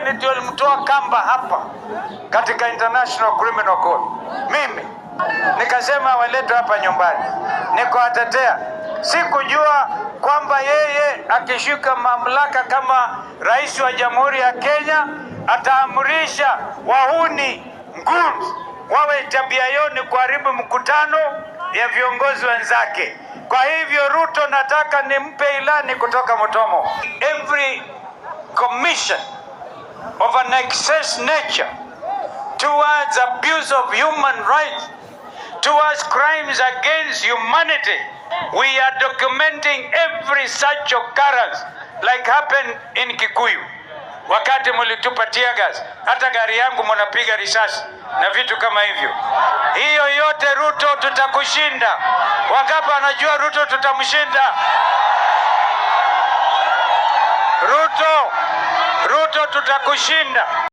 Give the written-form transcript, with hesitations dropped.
mimi ndio nilimtoa Kamba hapa katika International Criminal Court. Mimi nikasema waletwe hapa nyumbani, nikawatetea. Sikujua kwamba yeye akishika mamlaka kama rais wa Jamhuri ya Kenya ataamrisha wahuni goons wawe tabia yao ni kuharibu mkutano ya viongozi wenzake. Kwa hivyo Ruto, nataka nimpe ilani kutoka Mutomo. Every commission of an excess nature towards abuse of human rights, towards crimes against humanity, we are documenting every such occurrence like happened in Kikuyu. Wakati mulitupa tear gas, hata gari yangu mnapiga risasi na vitu kama hivyo. Hiyo yote Ruto, tutakushinda. Wangapi anajua Ruto tutamshinda? Ruto tutakushinda.